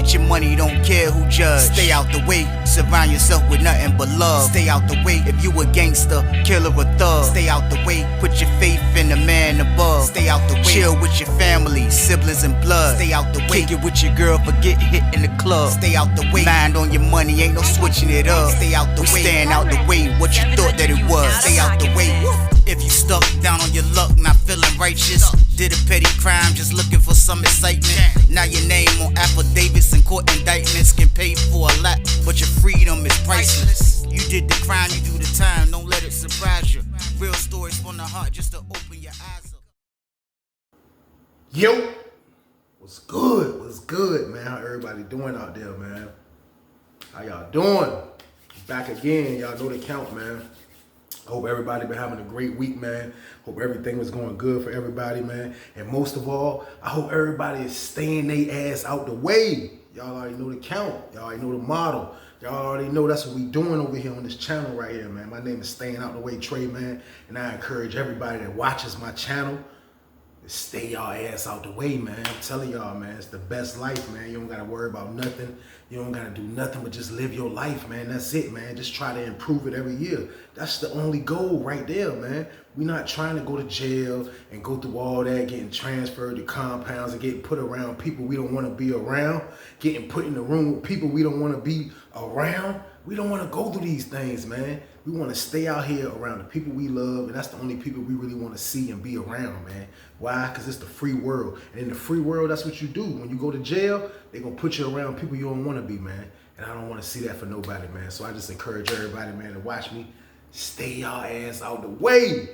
Get your money, don't care who judge. Stay out the way, surround yourself with nothing but love. Stay out the way, if you a gangster, killer or thug. Stay out the way, put your faith in the man above. Stay out the way, chill with your family, siblings and blood. Stay out the way, kick it with your girl, forget hit in the club. Stay out the way, mind on your money, ain't no switching it up. Stay out the way, stand out the way, what you thought that it was. Stay out the way. If you stuck down on your luck, not feeling righteous, did a petty crime, just looking for some excitement. Now your name on affidavits and court indictments can pay for a lot, but your freedom is priceless. You did the crime, you do the time, don't let it surprise you. Real stories from the heart, just to open your eyes up. Yo, what's good? What's good, man? How everybody doing out there, man? How y'all doing? Back again, y'all know the count, man. Hope everybody been having a great week, man. Hope everything was going good for everybody, man. And most of all, I hope everybody is staying their ass out the way. Y'all already know the count. Y'all already know the model. Y'all already know that's what we doing over here on this channel right here, man. My name is Staying Out the Way Trey, man. And I encourage everybody that watches my channel to stay y'all ass out the way, man. I'm telling y'all, man, it's the best life, man. You don't gotta worry about nothing. You don't gotta do nothing but just live your life, man. That's it, man. Just try to improve it every year. That's the only goal right there, man. We're not trying to go to jail and go through all that, getting transferred to compounds and getting put around people we don't want to be around, getting put in the room with people we don't want to be around. We don't want to go through these things, man. We want to stay out here around the people we love, and that's the only people we really want to see and be around, man. Why? Because it's the free world. And in the free world, that's what you do. When you go to jail, they're going to put you around people you don't want to be, man. And I don't want to see that for nobody, man. So I just encourage everybody, man, to watch me. Stay y'all ass out the way.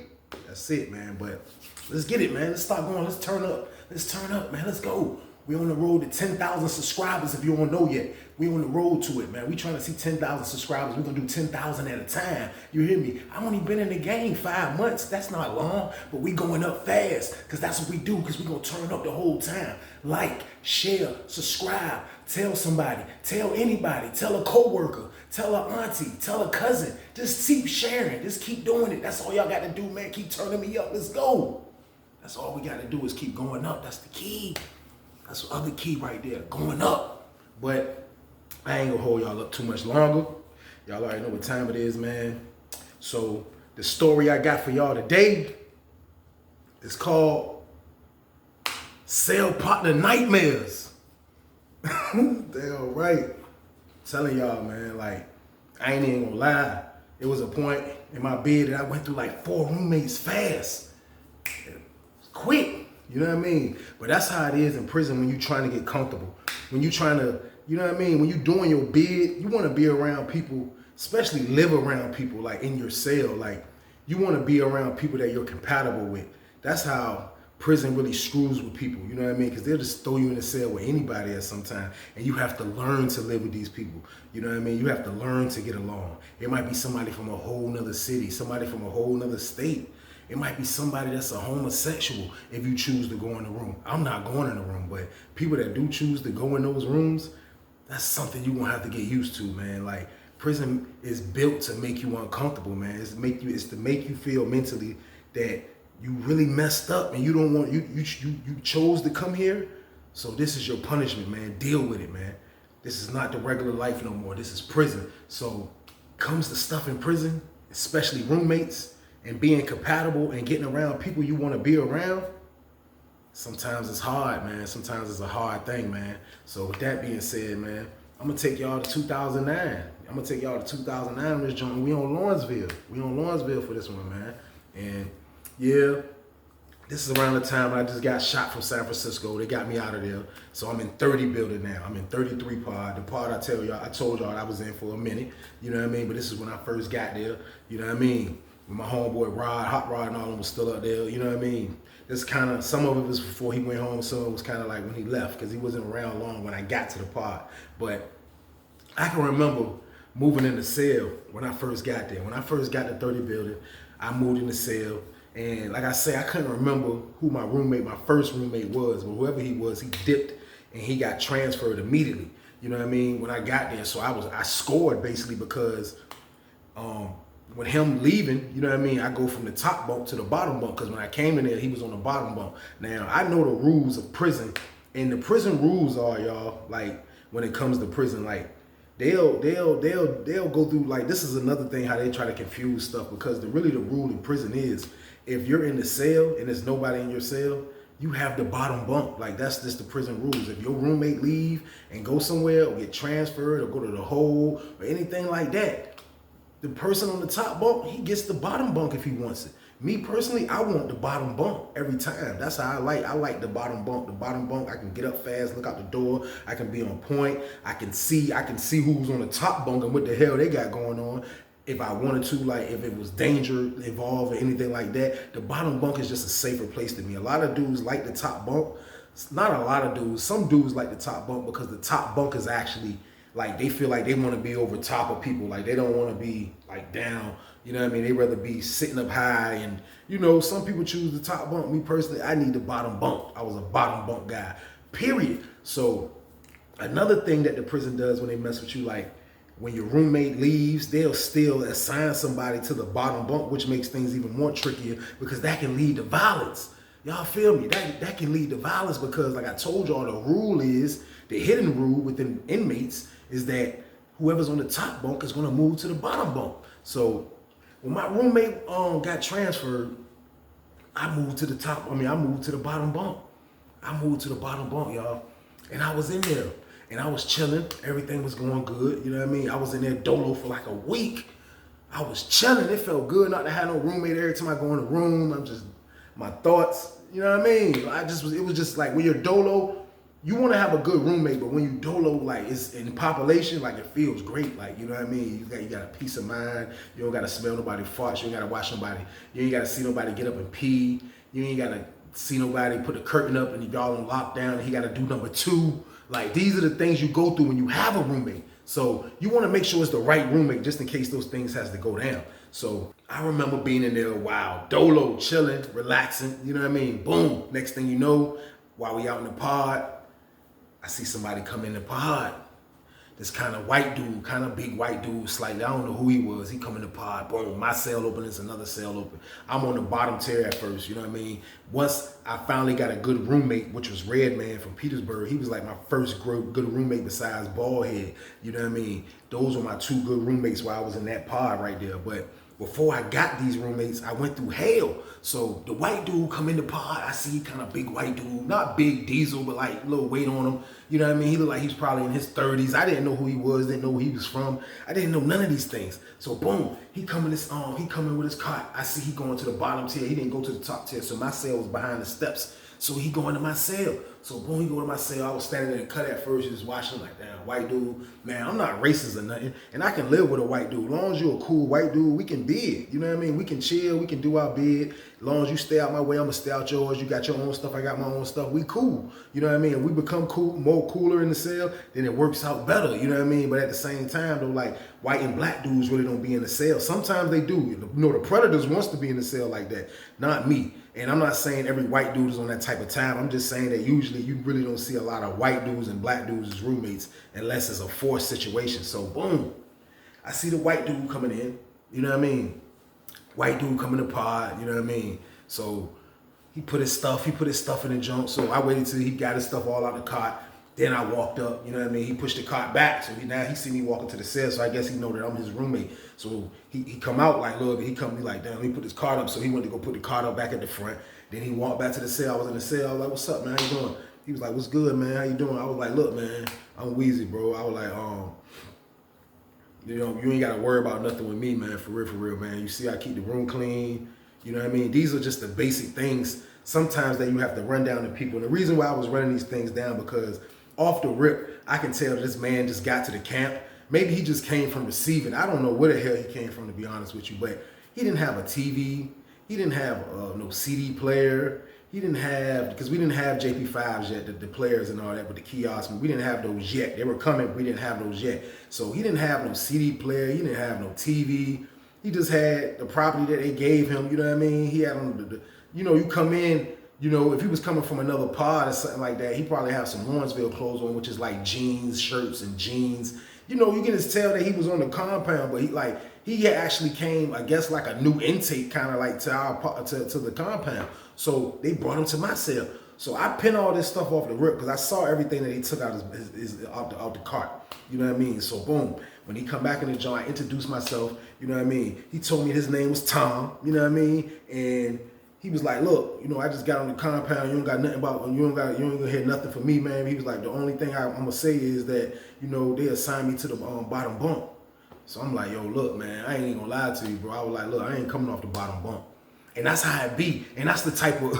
That's it, man. But let's get it, man. Let's start going. Let's turn up. Let's turn up, man. Let's go. We on the road to 10,000 subscribers if you don't know yet. We on the road to it, man. We trying to see 10,000 subscribers. We're going to do 10,000 at a time. You hear me? I only been in the game 5 months. That's not long, but we going up fast because that's what we do, because we going to turn up the whole time. Like, share, subscribe, tell somebody, tell anybody, tell a coworker, tell a auntie, tell a cousin. Just keep sharing. Just keep doing it. That's all y'all got to do, man. Keep turning me up. Let's go. That's all we got to do is keep going up. That's the key. That's the other key right there, going up. But I ain't gonna hold y'all up too much longer. Y'all already know what time it is, man. So the story I got for y'all today is called CellPartner Nightmares. Damn right. I'm telling y'all, man, like, I ain't even gonna lie. It was a point in my bed that I went through like 4 roommates fast. Quick. You know what I mean? But that's how it is in prison when you're trying to get comfortable. When you're trying to, you know what I mean? When you're doing your bid, you want to be around people, especially live around people like in your cell. Like, you want to be around people that you're compatible with. That's how prison really screws with people. You know what I mean? Because they'll just throw you in a cell with anybody at some time. And you have to learn to live with these people. You know what I mean? You have to learn to get along. It might be somebody from a whole nother city, somebody from a whole nother state. It might be somebody that's a homosexual if you choose to go in the room. I'm not going in the room, but people that do choose to go in those rooms, that's something you're gonna have to get used to, man. Like, prison is built to make you uncomfortable, man. It's to make you feel mentally that you really messed up and you don't want, you chose to come here. So this is your punishment, man. Deal with it, man. This is not the regular life no more. This is prison. So comes the stuff in prison, especially roommates, and being compatible and getting around people you want to be around, sometimes it's hard, man. Sometimes it's a hard thing, man. So with that being said, man, I'm going to take y'all to 2009. I'm going to take y'all to 2009 on this joint. We on Lawrenceville. We on Lawrenceville for this one, man. And yeah, this is around the time I just got shot from San Francisco. They got me out of there. So I'm in 30 building now. I'm in 33 pod. The pod I told y'all I was in for a minute. You know what I mean? But this is when I first got there. You know what I mean? When my homeboy Rod, Hot Rod and all of them was still up there, you know what I mean? This kind of, some of it was before he went home, some of it was kind of like when he left, because he wasn't around long when I got to the pod. But I can remember moving in the cell when I first got there. When I first got to 30 building, I moved in the cell. And like I say, I couldn't remember who my first roommate was, but whoever he was, he dipped and he got transferred immediately. You know what I mean? When I got there, so I scored basically because, with him leaving, you know what I mean, I go from the top bunk to the bottom bunk, because when I came in there, he was on the bottom bunk. Now, I know the rules of prison, and the prison rules are, y'all, like, when it comes to prison. Like they'll go through, like, this is another thing how they try to confuse stuff, because the rule in prison is, if you're in the cell and there's nobody in your cell, you have the bottom bunk. Like, that's just the prison rules. If your roommate leave and go somewhere or get transferred or go to the hole or anything like that, the person on the top bunk, he gets the bottom bunk if he wants it. Me personally, I want the bottom bunk every time. That's how I like the bottom bunk. The bottom bunk, I can get up fast, look out the door. I can be on point. I can see who's on the top bunk and what the hell they got going on. If I wanted to, like, if it was danger involved or anything like that, the bottom bunk is just a safer place to me. A lot of dudes like the top bunk. Not a lot of dudes. Some dudes like the top bunk because the top bunk is actually, like, they feel like they want to be over top of people. Like, they don't want to be, like, down. You know what I mean? They rather be sitting up high. And, you know, some people choose the top bunk. Me personally, I need the bottom bunk. I was a bottom bunk guy, period. So another thing that the prison does when they mess with you, like, when your roommate leaves, they'll still assign somebody to the bottom bunk, which makes things even more trickier, because that can lead to violence. Y'all feel me? That can lead to violence, because, like I told y'all, the rule is, the hidden rule within inmates is that whoever's on the top bunk is going to move to the bottom bunk. So when my roommate got transferred, I moved to the bottom bunk. I moved to the bottom bunk, y'all. And I was in there. And I was chilling. Everything was going good. You know what I mean? I was in there dolo for like a week. I was chilling. It felt good not to have no roommate every time I go in the room. I'm just, my thoughts, you know what I mean? It was just like, when you're dolo, you want to have a good roommate, but when you dolo, like, it's in population, like, it feels great. Like, you know what I mean? You got a peace of mind. You don't got to smell nobody farts. You ain't got to watch nobody. You ain't got to see nobody get up and pee. You ain't got to see nobody put a curtain up and y'all on lockdown and he got to do number 2. Like, these are the things you go through when you have a roommate. So you want to make sure it's the right roommate, just in case those things has to go down. So I remember being in there a while, dolo, chilling, relaxing, you know what I mean? Boom. Next thing you know, while we out in the pod, I see somebody come in the pod. This kind of white dude, kind of big white dude, slightly. I don't know who he was. He come in the pod, boom, my cell open, it's another cell open. I'm on the bottom tier at first, you know what I mean? Once I finally got a good roommate, which was Red Man from Petersburg, he was like my first good roommate besides Baldhead, you know what I mean? Those were my 2 good roommates while I was in that pod right there. But before I got these roommates, I went through hell. So the white dude come in the pod, I see kind of big white dude, not big diesel, but like a little weight on him. You know what I mean? He looked like he's probably in his 30s. I didn't know who he was, didn't know where he was from. I didn't know none of these things. So boom, he come in with his cot. I see he going to the bottom tier. He didn't go to the top tier. So my cell was behind the steps. So he going to my cell. So boom, he go to my cell. I was standing in the cut at first, just watching like, damn, white dude. Man, I'm not racist or nothing. And I can live with a white dude. As long as you're a cool white dude, we can bid. You know what I mean? We can chill, we can do our bid. As long as you stay out my way, I'm gonna stay out yours. You got your own stuff, I got my own stuff. We cool. You know what I mean? If we become cool, more cooler in the cell, then it works out better. You know what I mean? But at the same time, though, like, white and black dudes really don't be in the cell. Sometimes they do. You know, the predators wants to be in the cell like that. Not me. And I'm not saying every white dude is on that type of time. I'm just saying that usually you really don't see a lot of white dudes and black dudes as roommates unless it's a forced situation. So boom, I see the white dude coming in, you know what I mean? White dude coming to pod, you know what I mean? So he put his stuff in the junk. So I waited till he got his stuff all out the cot. Then I walked up, you know what I mean? He pushed the cot back, so now he see me walking to the cell, so I guess he know that I'm his roommate. So he come out like, look, he come to me like, damn, he put his cart up, so he went to go put the cart up back at the front. Then he walked back to the cell. I was in the cell. I was like, what's up, man? How you doing? He was like, what's good, man? How you doing? I was like, look, man, I'm Wheezy, bro. I was like, you know, you ain't got to worry about nothing with me, man, for real, man. You see I keep the room clean, you know what I mean? These are just the basic things sometimes that you have to run down to people. And the reason why I was running these things down, because off the rip, I can tell this man just got to the camp. Maybe he just came from receiving. I don't know where the hell he came from, to be honest with you, but he didn't have a TV. He didn't have no CD player. He didn't have, because we didn't have JP5s yet, the players and all that with the kiosks. We didn't have those yet. They were coming, we didn't have those yet. So he didn't have no CD player. He didn't have no TV. He just had the property that they gave him, you know what I mean? He had on the you know, you come in, you know, if he was coming from another pod or something like that, he probably have some Lawrenceville clothes on, which is like jeans, shirts, and jeans. You know, you can just tell that he was on the compound, but he actually came, I guess, like a new intake, kind of like to the compound. So they brought him to my cell. So I pin all this stuff off the rip because I saw everything that he took out out the cart. You know what I mean? So boom, when he come back in the joint, I introduced myself. You know what I mean? He told me his name was Tom. You know what I mean? And he was like, look, you know, I just got on the compound. You don't got nothing about, you ain't gonna hear nothing from me, man. He was like, the only thing I'm gonna say is that, you know, they assigned me to the bottom bunk. So I'm like, yo, look, man, I ain't even gonna lie to you, bro. I was like, look, I ain't coming off the bottom bunk. And that's how it be. And that's the type of,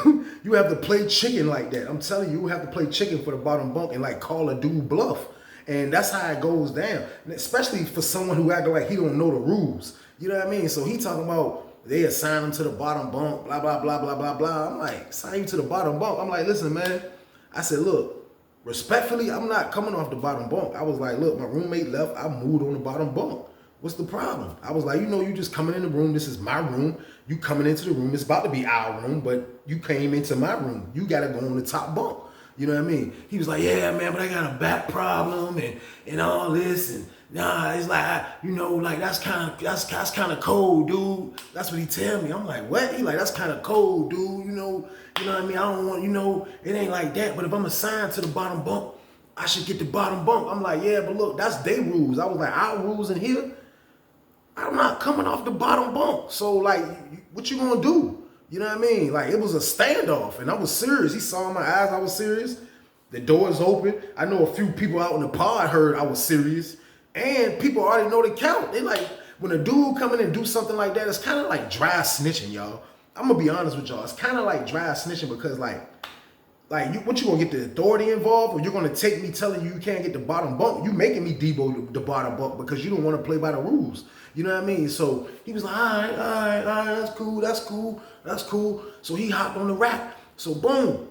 you have to play chicken like that. I'm telling you, you have to play chicken for the bottom bunk and like call a dude bluff. And that's how it goes down. And especially for someone who acting like he don't know the rules. You know what I mean? So he talking about they assign him to the bottom bunk, blah, blah, blah, blah, blah, blah. I'm like, assign you to the bottom bunk. I'm like, listen, man. I said, look, respectfully, I'm not coming off the bottom bunk. I was like, look, my roommate left. I moved on the bottom bunk. What's the problem? I was like, you know, you just coming in the room. This is my room. You coming into the room. It's about to be our room, but you came into my room. You got to go on the top bunk. You know what I mean? He was like, yeah, man, but I got a back problem and all this. And nah, it's like, you know, like that's kind of cold, dude. That's what he tell me. I'm like, what? He like, that's kind of cold, dude. You know what I mean? I don't want, you know, it ain't like that. But if I'm assigned to the bottom bunk, I should get the bottom bunk. I'm like, yeah, but look, that's their rules. I was like, our rules in here, I'm not coming off the bottom bunk. So like, what you gonna do? You know what I mean? Like, it was a standoff, and I was serious. He saw in my eyes I was serious. The door's open. I know a few people out in the pod heard I was serious, and people already know the count. They like, when a dude come in and do something like that, it's kind of like dry snitching, y'all. I'm gonna be honest with y'all. It's kind of like dry snitching because what you gonna get the authority involved, or you're gonna take me telling you can't get the bottom bunk? You making me debo the bottom bunk because you don't want to play by the rules. You know what I mean? So he was like, all right, that's cool. So he hopped on the rack. So boom,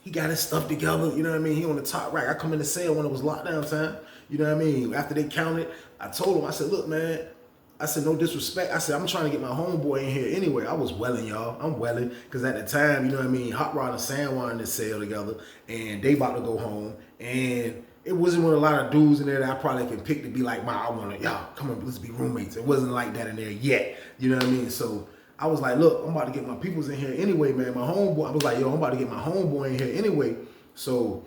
he got his stuff together. You know what I mean? He on the top rack. I come in the cell when it was lockdown time. You know what I mean? After they counted, I told him, I said, look, man, I said, no disrespect. I said, I'm trying to get my homeboy in here anyway. I was welling, y'all. I'm welling. Because at the time, you know what I mean, Hot Rod and Sandwine in the cell together. And they about to go home. And it wasn't with a lot of dudes in there that I probably can pick to be like, I want to, y'all, come on, let's be roommates. It wasn't like that in there yet. You know what I mean? So I was like, look, I'm about to get my peoples in here anyway, man. My homeboy, I was like, yo, I'm about to get my homeboy in here anyway. So,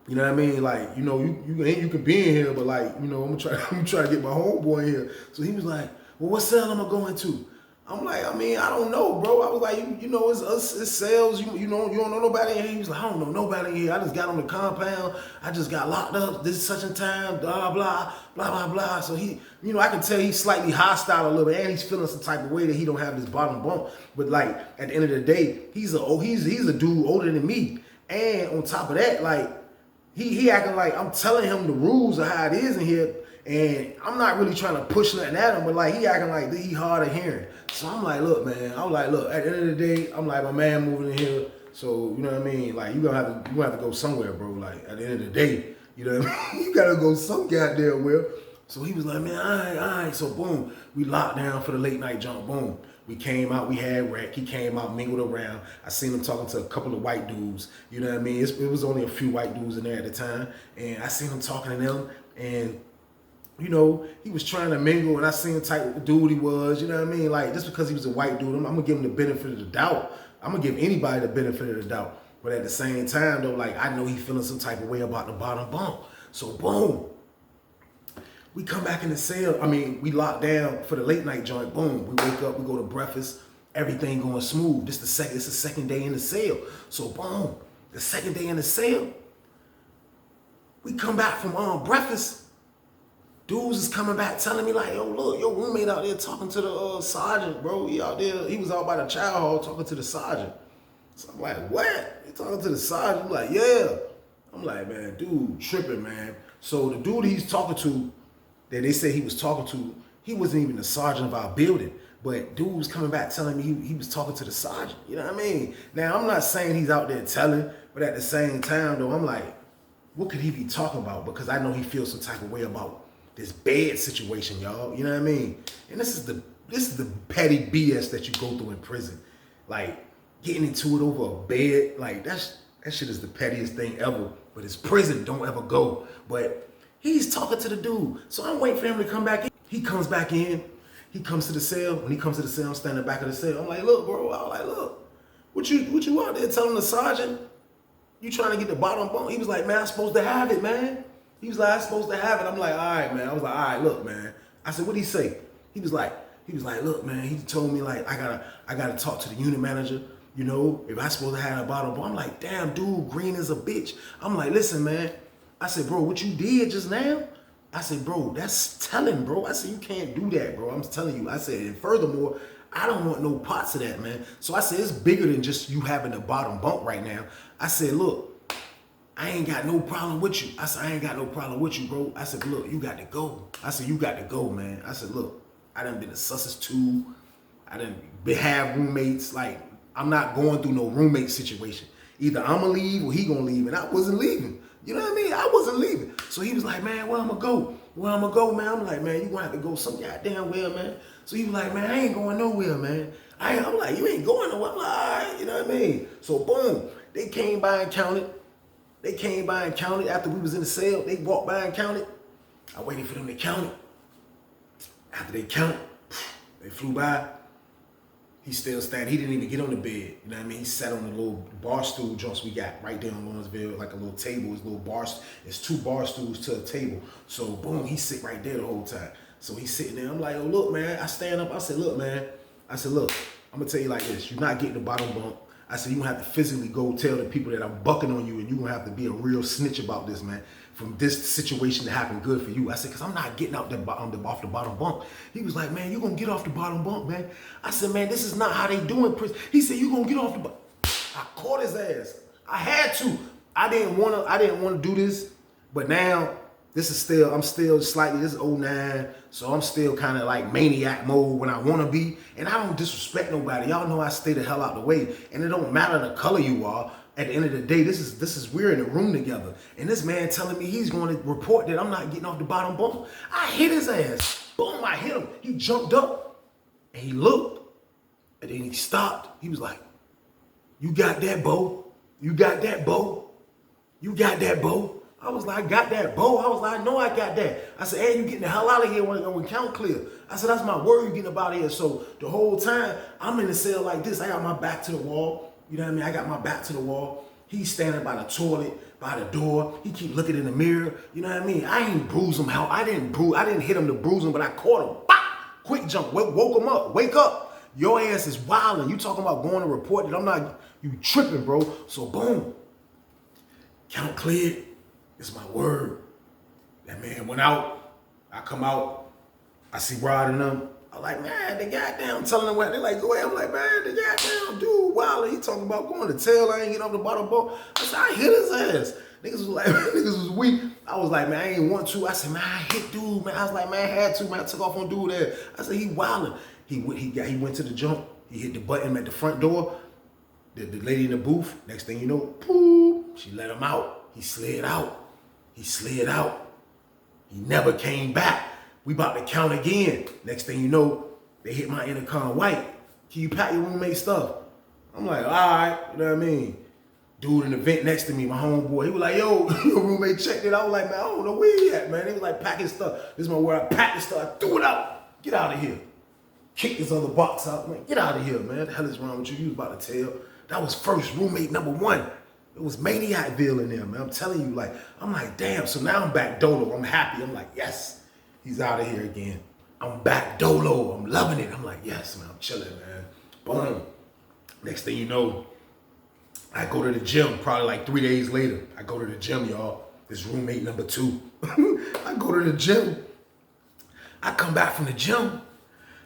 you know what I mean? Like, you know, you can be in here, but like, you know, I'm trying to get my homeboy in here. So he was like, well, what cell am I going to? I'm like, I mean, I don't know, bro. I was like, you know, it's us, it's sales. You know, you don't know nobody in here. He was like, I don't know nobody in here. I just got on the compound. I just got locked up. This is such a time. Blah blah blah blah blah. So he, you know, I can tell he's slightly hostile a little bit, and he's feeling some type of way that he don't have this bottom bump. But like at the end of the day, he's a dude older than me, and on top of that, like he acting like I'm telling him the rules of how it is in here. And I'm not really trying to push nothing at him, but like he acting like he hard of hearing. So I'm like, look, man. I'm like, look. At the end of the day, I'm like, my man moving in here. So you know what I mean? Like you gonna have to go somewhere, bro. Like at the end of the day, you know what I mean? You gotta go some goddamn where. So he was like, man, all right. So boom, we locked down for the late night jump. Boom. We came out, we had rec. He came out, mingled around. I seen him talking to a couple of white dudes. You know what I mean? It was only a few white dudes in there at the time, and I seen him talking to them and. You know, he was trying to mingle, and I seen the type of dude he was, you know what I mean? Like, just because he was a white dude, I'm going to give him the benefit of the doubt. I'm going to give anybody the benefit of the doubt. But at the same time, though, like, I know he feeling some type of way about the bottom bunk. So, boom. We come back in the cell. I mean, we lock down for the late night joint. Boom. We wake up, we go to breakfast. Everything going smooth. It's the second day in the cell. So, boom. The second day in the cell. We come back from breakfast. Dudes is coming back telling me like, yo, look, your roommate out there talking to the sergeant, bro. He out there, he was out by the child hall talking to the sergeant. So I'm like, what? He talking to the sergeant? I'm like, yeah. I'm like, man, dude, tripping, man. So the dude he's talking to, that they said he was talking to, he wasn't even the sergeant of our building. But dude was coming back telling me he was talking to the sergeant. You know what I mean? Now, I'm not saying he's out there telling, but at the same time, though, I'm like, what could he be talking about? Because I know he feels some type of way about this bed situation, y'all. You know what I mean? And this is the petty BS that you go through in prison. Like getting into it over a bed, like that shit is the pettiest thing ever. But it's prison, don't ever go. But he's talking to the dude. So I'm waiting for him to come back in. He comes back in. He comes to the cell. When he comes to the cell, I'm standing back of the cell. I'm like, look, bro. I was like, look, what you out there telling the sergeant you trying to get the bottom bunk? He was like, man, I'm supposed to have it, man. He was like, I'm supposed to have it. I'm like, all right, man. I was like, all right, look, man. I said, what'd he say? He was like, look, man, he told me like I gotta talk to the unit manager, you know, if I supposed to have a bottom bunk. I'm like, damn, dude, green is a bitch. I'm like, listen, man. I said, bro, what you did just now? I said, bro, that's telling, bro. I said, you can't do that, bro. I'm telling you. I said, and furthermore, I don't want no parts of that, man. So I said, it's bigger than just you having the bottom bunk right now. I said, look, I ain't got no problem with you. I said, I ain't got no problem with you, bro. I said, look, you got to go. I said, you got to go, man. I said, look, I done been a susses too. I done have roommates. Like, I'm not going through no roommate situation. Either I'm going to leave or he going to leave. And I wasn't leaving. You know what I mean? I wasn't leaving. So he was like, man, where I'm going to go? Where I'm going to go, man? I'm like, man, you going to have to go some goddamn well, man. So he was like, man, I ain't going nowhere, man. I'm like, you ain't going nowhere. I'm like, all right, you know what I mean? So boom, they came by and counted. After we was in the cell. They walked by and counted. I waited for them to count it. After they counted, they flew by. He still standing. He didn't even get on the bed. You know what I mean? He sat on the little bar stool joints we got right there in Lawrenceville, like a little table. It's little bars. It's 2 bar stools to a table. So boom, he sit right there the whole time. So he's sitting there. I'm like, oh look, man. I stand up. I said, look, man. I said, look, I'm gonna tell you like this. You're not getting the bottom bunk. I said, you're gonna have to physically go tell the people that I'm bucking on you, and you're gonna have to be a real snitch about this, man. From this situation to happen good for you. I said, because I'm not getting out off the bottom bunk. He was like, man, you're going to get off the bottom bunk, man. I said, man, this is not how they do in prison. He said, you're going to get off the bottom. I caught his ass. I had to. I didn't want to do this, but now I'm still slightly, this is 09, so I'm still kind of like maniac mode when I want to be, and I don't disrespect nobody. Y'all know I stay the hell out the way, and it don't matter the color you are. At the end of the day, this is we're in a room together, and this man telling me he's going to report that I'm not getting off the bottom bunk. I hit his ass. Boom, I hit him. He jumped up, and he looked, and then he stopped. He was like, you got that, Bo? You got that, Bo? You got that, Bo? I was like, I got that, Bo. I was like, I know I got that. I said, hey, you getting the hell out of here when count clear. I said, that's my word, you getting up out of here. So the whole time, I'm in the cell like this. I got my back to the wall. You know what I mean? I got my back to the wall. He's standing by the toilet, by the door. He keep looking in the mirror. You know what I mean? I ain't bruise him. I didn't hit him to bruise him, but I caught him. Bop! Quick jump. Woke him up. Wake up. Your ass is wilding. You talking about going to report that I'm not, you tripping, bro. So boom. Count cleared. It's my word. That man went out. I come out. I see Rod and them. I'm like, man, the goddamn telling them what they like, go ahead. I'm like, man, the goddamn dude, wild. He talking about going to tell. I ain't get off the bottom boat. I said, I hit his ass. Niggas was like, niggas was weak. I was like, man, I ain't want to. I said, man, I hit dude, man. I was like, man, I had to, man. I took off on dude there. I said, he wilding. He went to the jump. He hit the button at the front door. The lady in the booth, next thing you know, boop, she let him out. He slid out. He never came back. We about to count again. Next thing you know, they hit my intercom white. Can you pack your roommate stuff? I'm like, all right, you know what I mean? Dude in the vent next to me, my homeboy, he was like, yo, your roommate checked it. I was like, man, I don't know where he at, man. He was like, packing stuff. This is my word, I packed the stuff, I threw it out. Get out of here. Kick this other box out. Man, get out of here, man. What the hell is wrong with you? You was about to tell. That was first roommate number 1. It was Maniacville in there, man. I'm telling you, like, I'm like, damn. So now I'm back dolo. I'm happy. I'm like, yes. He's out of here again. I'm back dolo. I'm loving it. I'm like, yes, man. I'm chilling, man. Boom. Next thing you know, I go to the gym probably like 3 days later. I go to the gym, y'all. This roommate number 2. I go to the gym. I come back from the gym.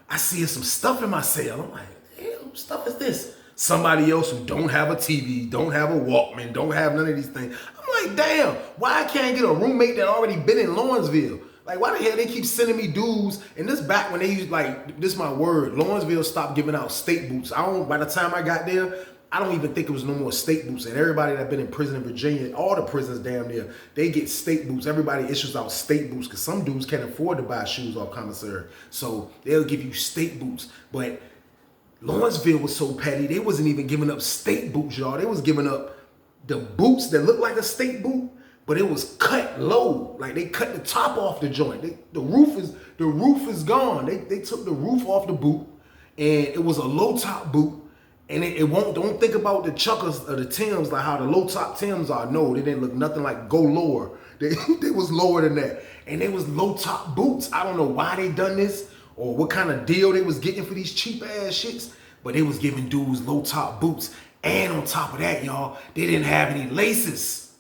I see some stuff in my cell. I'm like, damn, what stuff is this? Somebody else who don't have a TV, don't have a Walkman, don't have none of these things. I'm like, damn, why I can't get a roommate that already been in Lawrenceville? Like, why the hell they keep sending me dudes? And this back when they used, like, this is my word, Lawrenceville stopped giving out state boots. By the time I got there, I don't even think it was no more state boots. And everybody that been in prison in Virginia, all the prisons damn near, they get state boots. Everybody issues out state boots because some dudes can't afford to buy shoes off commissary. So they'll give you state boots. But Lawrenceville was so petty, they wasn't even giving up state boots, y'all. They was giving up the boots that looked like a state boot, but it was cut low. Like they cut the top off the joint. The roof is gone. They took the roof off the boot, and it was a low top boot. And it won't, don't think about the chuckers or the Timbs, like how the low top Timbs are. No, they didn't look nothing like go lower. They was lower than that. And they was low top boots. I don't know why they done this or what kind of deal they was getting for these cheap ass shits, but they was giving dudes low top boots. And on top of that, y'all, they didn't have any laces.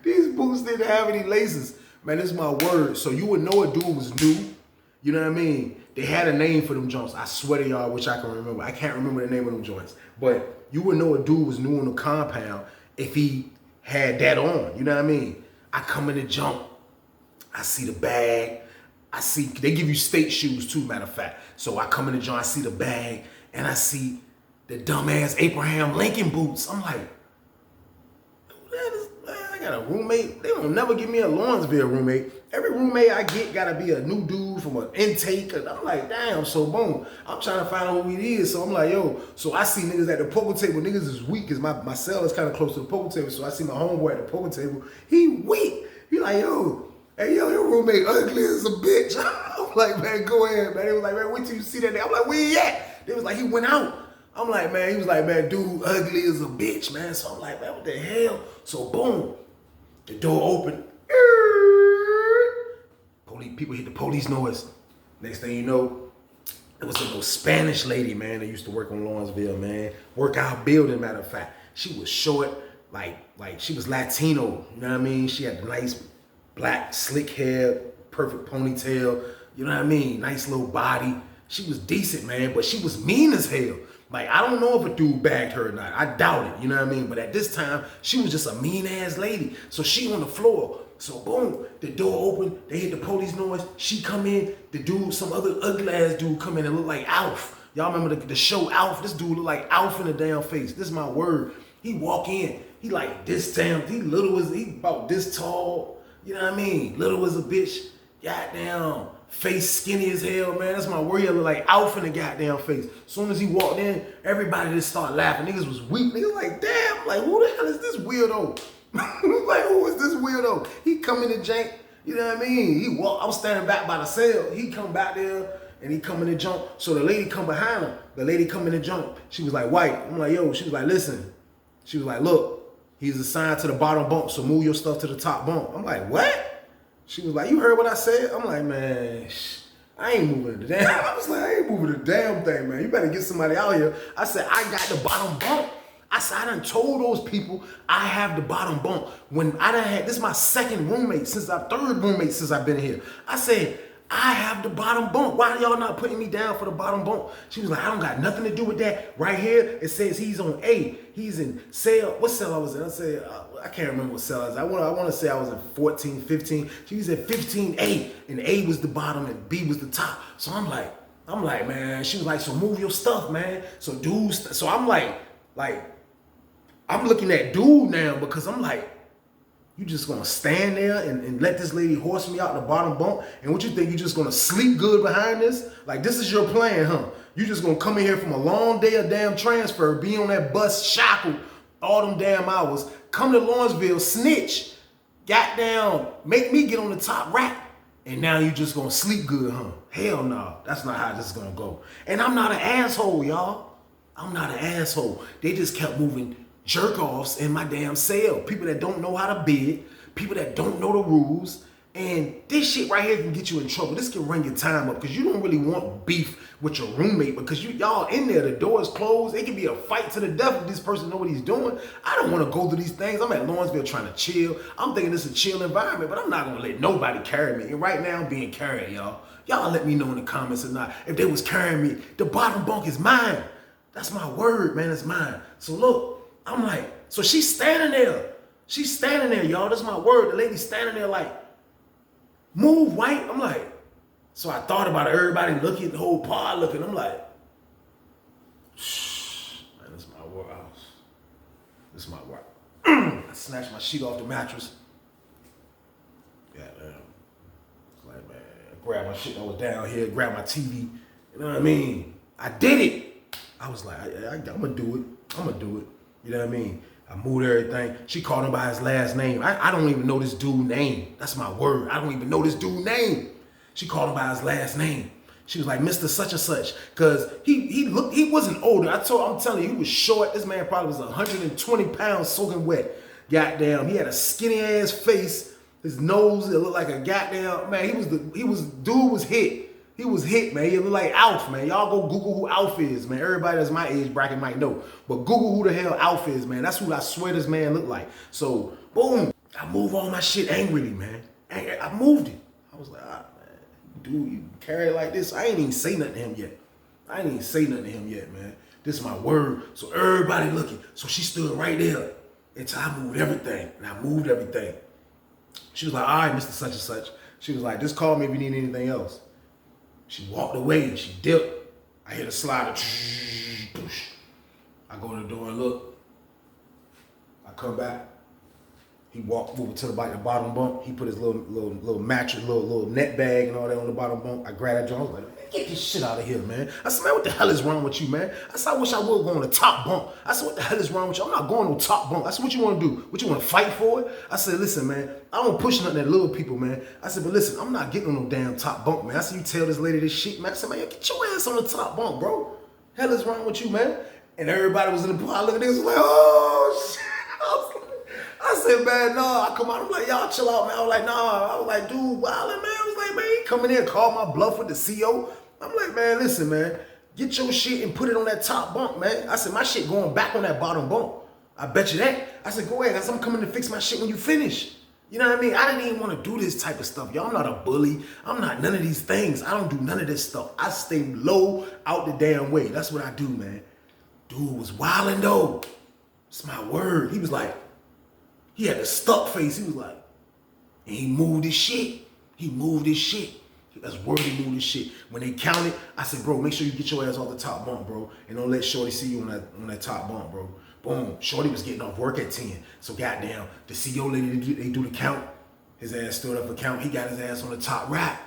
These boots didn't have any laces. Man, this is my word. So you would know a dude was new. You know what I mean? They had a name for them joints. I swear to y'all, which I can remember. I can't remember the name of them joints. But you would know a dude was new on the compound if he had that on. You know what I mean? I come in the jump. I see the bag. I see, they give you state shoes too, matter of fact. So I come in the jump, I see the bag, and I see the dumbass Abraham Lincoln boots. I'm like, I got a roommate. They don't never give me a Lawrenceville roommate. Every roommate I get gotta be a new dude from an intake. And I'm like, damn, so boom. I'm trying to find out who he is. So I'm like, yo. So I see niggas at the poker table. Niggas is weak because my cell is kind of close to the poker table. So I see my homeboy at the poker table. He weak. He like, yo, hey, yo, your roommate ugly as a bitch. I'm like, man, go ahead, man. They was like, man, wait till you see that nigga. I'm like, where he at? They was like, he went out. I'm like, man, he was like, man, dude, ugly as a bitch, man. So I'm like, man, what the hell? So boom, the door opened. People hit the police noise. Next thing you know, it was a little Spanish lady, man, that used to work on Lawrenceville, man. Workout building, matter of fact. She was short, like she was Latino, you know what I mean? She had the nice black slick hair, perfect ponytail, you know what I mean? Nice little body. She was decent, man, but she was mean as hell. Like, I don't know if a dude bagged her or not. I doubt it, you know what I mean? But at this time, she was just a mean-ass lady. So she on the floor. So boom, the door open, they hit the police noise. She come in, the dude, some other ugly-ass dude come in and look like Alf. Y'all remember the show Alf? This dude look like Alf in the damn face. This is my word. He walk in, he like this damn, he about this tall, you know what I mean? Little as a bitch, goddamn. Face skinny as hell, man. That's my word. He look like Alf in the goddamn face. Soon as he walked in, everybody just started laughing. Niggas was weak. Niggas like, damn, like, who the hell is this weirdo? Like, who is this weirdo? He come in the jank, you know what I mean? I was standing back by the cell. He come back there and he come in the jump. So the lady come behind him. The lady come in the jump. She was like, white. I'm like, yo. She was like, listen. She was like, look, he's assigned to the bottom bunk, so move your stuff to the top bunk. I'm like, what? She was like, you heard what I said? I'm like, man, I ain't moving the damn. I was like, I ain't moving the damn thing, man. You better get somebody out here. I said, I got the bottom bunk. I said, I done told those people I have the bottom bunk. When I done had, this is my third roommate since I've been here. I said, I have the bottom bunk. Why are y'all not putting me down for the bottom bunk? She was like, I don't got nothing to do with that. Right here, it says he's on A. He's in cell. What cell I was in? I said, I can't remember what cell I was. I want to say I was in 14, 15. She was at 15A, and A was the bottom and B was the top. So I'm like, man. She was like, so move your stuff, man. So dudes, so I'm like, I'm looking at dude now because I'm like, you just gonna stand there and let this lady horse me out the bottom bunk? And what you think, you just gonna sleep good behind this? Like, this is your plan, huh? You just gonna come in here from a long day of damn transfer, be on that bus shackled all them damn hours, come to Lawrenceville, snitch, goddamn, make me get on the top rack, and now you just gonna sleep good, huh? Hell no, that's not how this is gonna go. And I'm not an asshole, y'all. I'm not an asshole. They just kept moving jerk-offs in my damn cell. People that don't know how to bid, people that don't know the rules, and this shit right here can get you in trouble. This can run your time up because you don't really want beef with your roommate because y'all in there, the door is closed. It can be a fight to the death if this person know what he's doing. I don't want to go through these things. I'm at Lawrenceville trying to chill. I'm thinking this is a chill environment, but I'm not going to let nobody carry me. And right now I'm being carried, y'all. Y'all let me know in the comments or not. If they was carrying me, the bottom bunk is mine. That's my word, man. It's mine. So look, I'm like, so she's standing there. She's standing there, y'all. That's my word. The lady's standing there like, move, white. I'm like, so I thought about it. Everybody looking, the whole pod looking. I'm like, shh, man, this is my warehouse. This is my work. I snatched my sheet off the mattress. Goddamn. It's like, man, I grabbed my shit that was down here, grabbed my TV. You know what I mean? I did it. I was like, I'm going to do it. I'm going to do it. You know what I mean? I moved everything. She called him by his last name. I don't even know this dude's name. That's my word. I don't even know this dude's name. She called him by his last name. She was like, Mr. Such and Such. Cause he wasn't older. I'm telling you, he was short. This man probably was 120 pounds soaking wet. Goddamn, he had a skinny ass face. His nose, it looked like a goddamn, man, dude was hit. He was hit, man. He looked like Alf, man. Y'all go Google who Alf is, man. Everybody that's my age bracket might know. But Google who the hell Alf is, man. That's who I swear this man looked like. So, boom. I move all my shit angrily, man. I moved it. I was like, man, dude, you carry it like this. I ain't even say nothing to him yet. Man. This is my word. So everybody looking. So she stood right there until I moved everything. And I moved everything. She was like, all right, Mr. Such and Such. She was like, just call me if you need anything else. She walked away. She dipped. I hit a slider. I go to the door and look. I come back. He walked over to the bottom bunk. He put his little mattress, little net bag and all that on the bottom bunk. I grabbed that joint. I was like, man, get this shit out of here, man. I said, man, what the hell is wrong with you, man? I said, I wish I would go on the top bunk. I said, what the hell is wrong with you? I'm not going on top bunk. I said, what you want to do? What, you want to fight for it? I said, listen, man, I don't push nothing at little people, man. I said, but listen, I'm not getting on no damn top bunk, man. I said, you tell this lady this shit, man. I said, man, get your ass on the top bunk, bro. Hell is wrong with you, man? And everybody was in the bar looking at this, was like, oh, shit. I said, man, no. I come out, I'm like, y'all chill out, man. I was like, nah. I was like, dude, wildin', man. I was like, man, he come in here and call my bluff with the CO. I'm like, man, listen, man. Get your shit and put it on that top bunk, man. I said, my shit going back on that bottom bunk. I bet you that. I said, go ahead. I said, I'm coming to fix my shit when you finish. You know what I mean? I didn't even want to do this type of stuff. Y'all, I'm not a bully. I'm not none of these things. I don't do none of this stuff. I stay low out the damn way. That's what I do, man. Dude was wildin' though. It's my word. He was like, he had a stuck face. He was like, and he moved his shit. That's word, he moved his shit. When they counted, I said, bro, make sure you get your ass off the top bunk, bro. And don't let Shorty see you on that top bunk, bro. Boom. Shorty was getting off work at 10. So goddamn, the CEO lady, they do the count. His ass stood up for count. He got his ass on the top rack.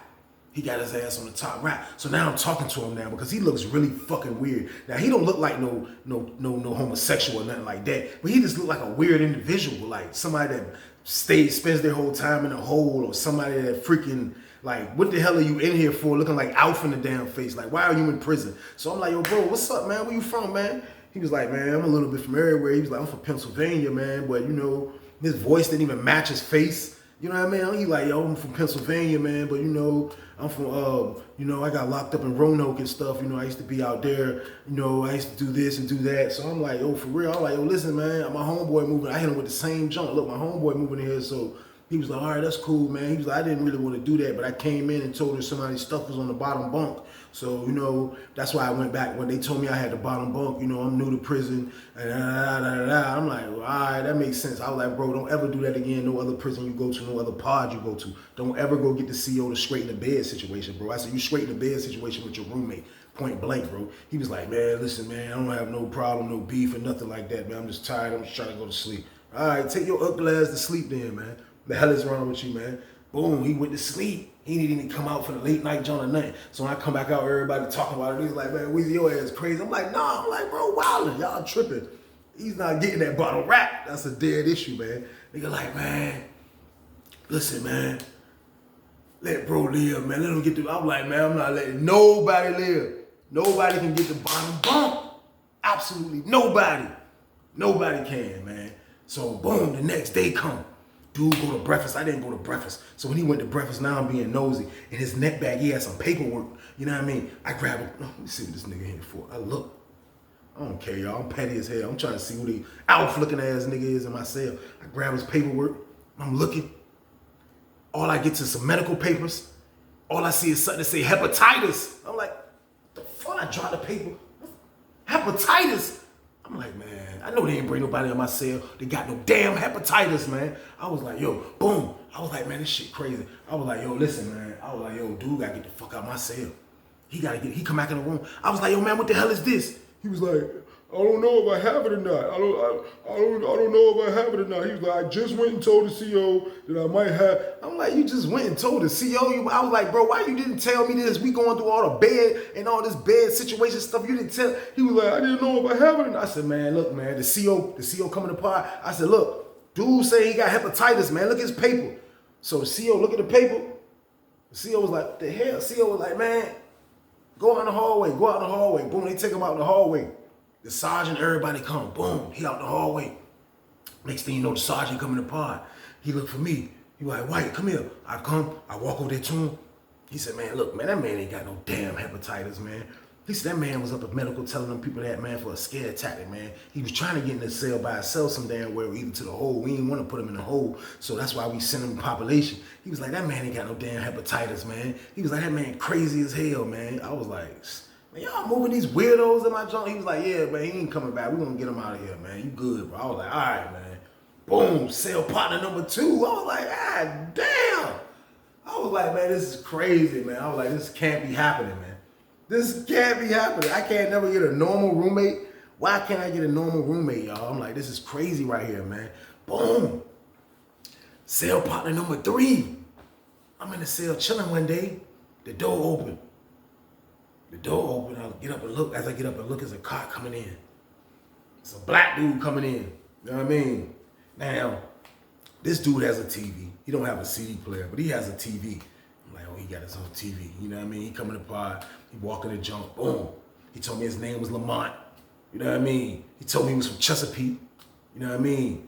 So now I'm talking to him now because he looks really fucking weird. Now he don't look like no homosexual or nothing like that, but he just look like a weird individual, like somebody that spends their whole time in a hole, or somebody that freaking like, what the hell are you in here for? Looking like Alf in the damn face. Like, why are you in prison? So I'm like, yo, bro, what's up, man? Where you from, man? He was like, man, I'm a little bit from everywhere. He was like, I'm from Pennsylvania, man, but you know, his voice didn't even match his face. You know what I mean? He like, yo, I'm from Pennsylvania, man, but you know, I'm from, you know, I got locked up in Roanoke and stuff. You know, I used to be out there, you know, I used to do this and do that. So I'm like, yo, for real. I'm like, yo, listen, man, my homeboy moving. I hit him with the same junk. Look, my homeboy moving in here. So he was like, all right, that's cool, man. He was like, I didn't really want to do that, but I came in and told her somebody's stuff was on the bottom bunk. So, you know, that's why I went back. When they told me I had the bottom bunk, you know, I'm new to prison. And I'm like, well, all right, that makes sense. I was like, bro, don't ever do that again. No other prison you go to, no other pod you go to. Don't ever go get the CO to straighten the bed situation, bro. I said, you straighten the bed situation with your roommate. Point blank, bro. He was like, man, listen, man, I don't have no problem, no beef or nothing like that, man. I'm just tired. I'm just trying to go to sleep. All right, take your ugly ass to sleep then, man. The hell is wrong with you, man? Boom, he went to sleep. He didn't even come out for the late night joint or nothing. So when I come back out, everybody talking about it. He's like, man, Weezy, your ass crazy. I'm like, nah. I'm like, bro, wildin'. Y'all tripping. He's not getting that bottle rap. That's a dead issue, man. Nigga like, man, listen, man. Let bro live, man. Let him get through. I'm like, man, I'm not letting nobody live. Nobody can get the bottom bump. Absolutely nobody. Nobody can, man. So boom, the next day come. Dude go to breakfast. I didn't go to breakfast. So when he went to breakfast, now I'm being nosy. In his net bag, he had some paperwork. You know what I mean? I grab it. Let me see what this nigga here for. I look. I don't care, y'all. I'm petty as hell. I'm trying to see who the Alf looking ass nigga is in my cell. I grab his paperwork. I'm looking. All I get to some medical papers. All I see is something that say hepatitis. I'm like, the fuck? I draw the paper. Hepatitis. I'm like, man, I know they ain't bring nobody in my cell. They got no damn hepatitis, man. I was like, yo, boom. I was like, man, this shit crazy. I was like, yo, listen, man. I was like, yo, dude gotta get the fuck out of my cell. He come back in the room. I was like, yo, man, what the hell is this? He was like, I don't know if I have it or not. I don't know if I have it or not. He was like, I just went and told the CO that I might have. I'm like, you just went and told the CO? I was like, bro, why you didn't tell me this? We going through all the bed and all this bed situation stuff. You didn't tell. He was like, I didn't know if I have it or not. I said, man, look, man, the CO coming apart. I said, look, dude say he got hepatitis, man. Look at his paper. So the CO look at the paper. The CO was like, what the hell? CO was like, man, Go out in the hallway, go out in the hallway. Boom, they take him out in the hallway. The sergeant, everybody come. Boom, he out the hallway. Next thing you know, the sergeant come in the pod. He look for me. He like, White, come here. I come, I walk over there to him. He said, man, look, man, that man ain't got no damn hepatitis, man. He said that man was up at medical telling them people that, man, for a scare tactic, man. He was trying to get in the cell by himself some damn way, or either to the hole. We didn't want to put him in the hole, so that's why we sent him to population. He was like, that man ain't got no damn hepatitis, man. He was like, that man crazy as hell, man. I was like, man, y'all moving these weirdos in my joint? He was like, yeah, man, he ain't coming back. We gonna get him out of here, man. You good, bro. I was like, all right, man. Boom, cell partner number 2. I was like, ah, damn. I was like, man, this is crazy, man. I was like, this can't be happening, man. This can't be happening. I can't never get a normal roommate. Why can't I get a normal roommate, y'all? I'm like, this is crazy right here, man. Boom. Cell partner number 3. I'm in the cell chilling one day. The door open. The door open. I get up and look. As I get up and look, there's a car coming in. It's a black dude coming in. You know what I mean? Now, this dude has a TV. He don't have a CD player, but he has a TV. I'm like, oh, he got his own TV. You know what I mean? He come in the pod. He walk in the junk. Boom. He told me his name was Lamont. You know what I mean? He told me he was from Chesapeake. You know what I mean?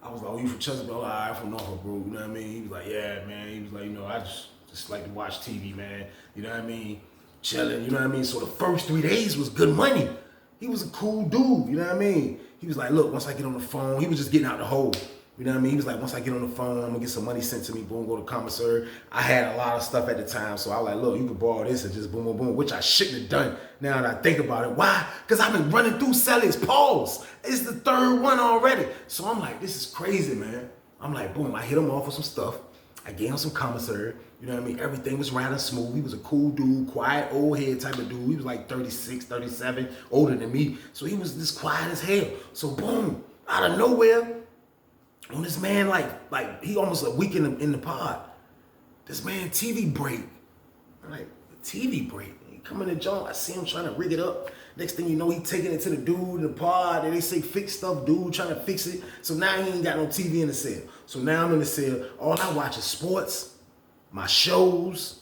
I was like, oh, you from Chesapeake? Oh, I'm from Norfolk, bro. You know what I mean? He was like, yeah, man. He was like, you know, I just like to watch TV, man. You know what I mean? Chilling, you know what I mean? So the first 3 days was good money. He was a cool dude, you know what I mean? He was like, look, once I get on the phone, he was just getting out the hole. You know what I mean? He was like, once I get on the phone, I'm gonna get some money sent to me, boom, go to commissary. I had a lot of stuff at the time, so I was like, look, you can borrow this and just boom, boom, boom, which I shouldn't have done now that I think about it. Why? Because I've been running through Sally's pause. It's the 3rd one already. So I'm like, this is crazy, man. I'm like, boom, I hit him off with some stuff. I gave him some commissary. You know what I mean? Everything was riding smooth. He was a cool dude, quiet, old head type of dude. He was like 36, 37, older than me. So he was just quiet as hell. So boom, out of nowhere, when this man, like he almost a week in the pod, this man TV break. I'm like, TV break? He come in the joint, I see him trying to rig it up. Next thing you know, he taking it to the dude in the pod, and they say fix stuff, dude trying to fix it. So now he ain't got no TV in the cell. So now I'm in the cell, all I watch is sports, my shows,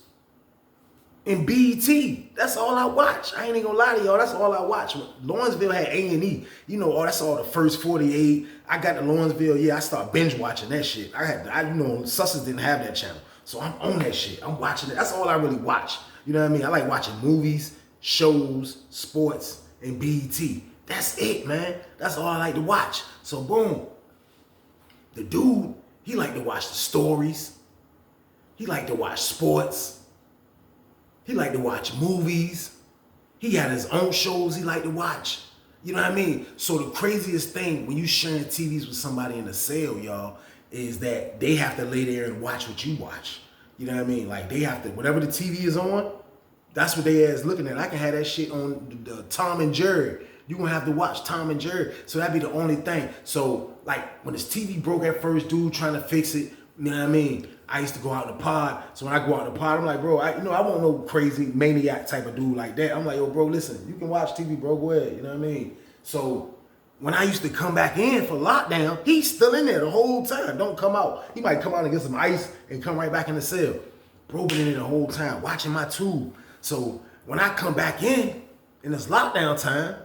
and BET. That's all I watch. I ain't even gonna lie to y'all, that's all I watch. Lawrenceville had A&E. You know, that's all the first 48. I got the Lawrenceville, yeah, I start binge watching that shit. You know, Sussex didn't have that channel. So I'm on that shit. I'm watching it. That's all I really watch. You know what I mean? I like watching movies, shows, sports, and BET. That's it, man. That's all I like to watch. So boom. The dude, he like to watch the stories. He like to watch sports. He like to watch movies. He got his own shows he like to watch. You know what I mean? So the craziest thing when you sharing TVs with somebody in the cell, y'all, is that they have to lay there and watch what you watch. You know what I mean? Like they have to, whatever the TV is on, that's what they ass looking at. I can have that shit on the Tom and Jerry. You're gonna have to watch Tom and Jerry. So that'd be the only thing. So like when his TV broke at first, dude trying to fix it, you know what I mean? I used to go out in the pod. So when I go out in the pod, I'm like, bro, I want no crazy maniac type of dude like that. I'm like, yo, bro, listen, you can watch TV, bro, go ahead. You know what I mean? So when I used to come back in for lockdown, he's still in there the whole time. Don't come out. He might come out and get some ice and come right back in the cell. Bro been in there the whole time, watching my tube. So when I come back in this lockdown time,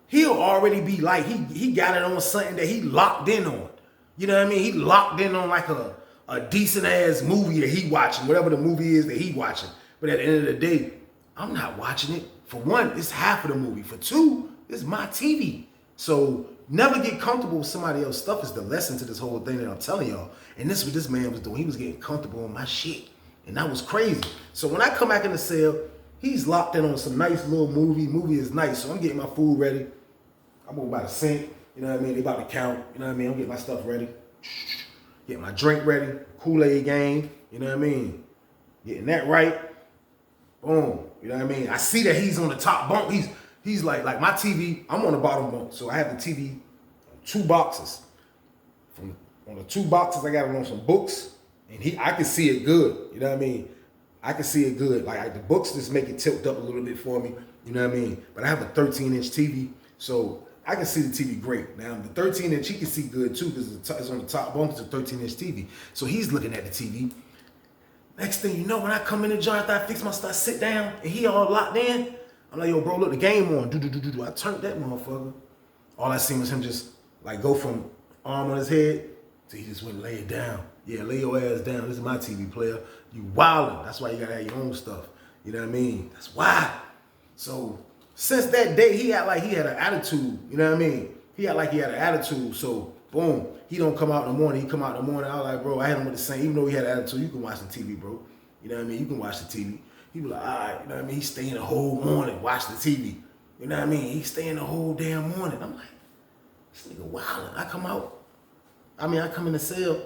he'll already be like, he got it on something that he locked in on. You know what I mean? He locked in on like a decent ass movie that he watching, whatever the movie is that he watching. But at the end of the day, I'm not watching it. For one, it's half of the movie. For two, it's my TV. So never get comfortable with somebody else's stuff is the lesson to this whole thing that I'm telling y'all. And this is what this man was doing. He was getting comfortable on my shit. And that was crazy. So when I come back in the cell, he's locked in on some nice little movie. Movie is nice. So I'm getting my food ready. I'm over by the sink. You know what I mean? They about to count. You know what I mean? I'm getting my stuff ready. Get my drink ready. Kool-Aid game. You know what I mean? Getting that right. Boom. You know what I mean? I see that he's on the top bunk. He's like my TV, I'm on the bottom bunk. So I have the TV on 2 boxes. On the 2 boxes, I got it on some books. And I can see it good. You know what I mean? I can see it good. Like the books just make it tilt up a little bit for me. You know what I mean? But I have a 13-inch TV. So I can see the TV great. Now, the 13-inch, he can see good too because it's on the top bunk. It's a 13-inch TV. So he's looking at the TV. Next thing you know, when I come in the joint after I fix my stuff, I sit down, and he all locked in. I'm like, yo, bro, look, the game on. Do. I turned that motherfucker. All I seen was him just like go from arm on his head to he just went and lay it down. Yeah, lay your ass down. This is my TV player. You wildin'. That's why you gotta have your own stuff. You know what I mean? That's why. So since that day, he act like he had an attitude. You know what I mean? He act like he had an attitude. So boom, he don't come out in the morning. He come out in the morning. I was like, bro, I hit him with the same. Even though he had an attitude, you can watch the TV, bro. You know what I mean? You can watch the TV. He was like, all right, you know what I mean? He staying the whole morning, watch the TV. You know what I mean? He staying the whole damn morning. I'm like, this nigga wildin'. I come out. I come in the cell.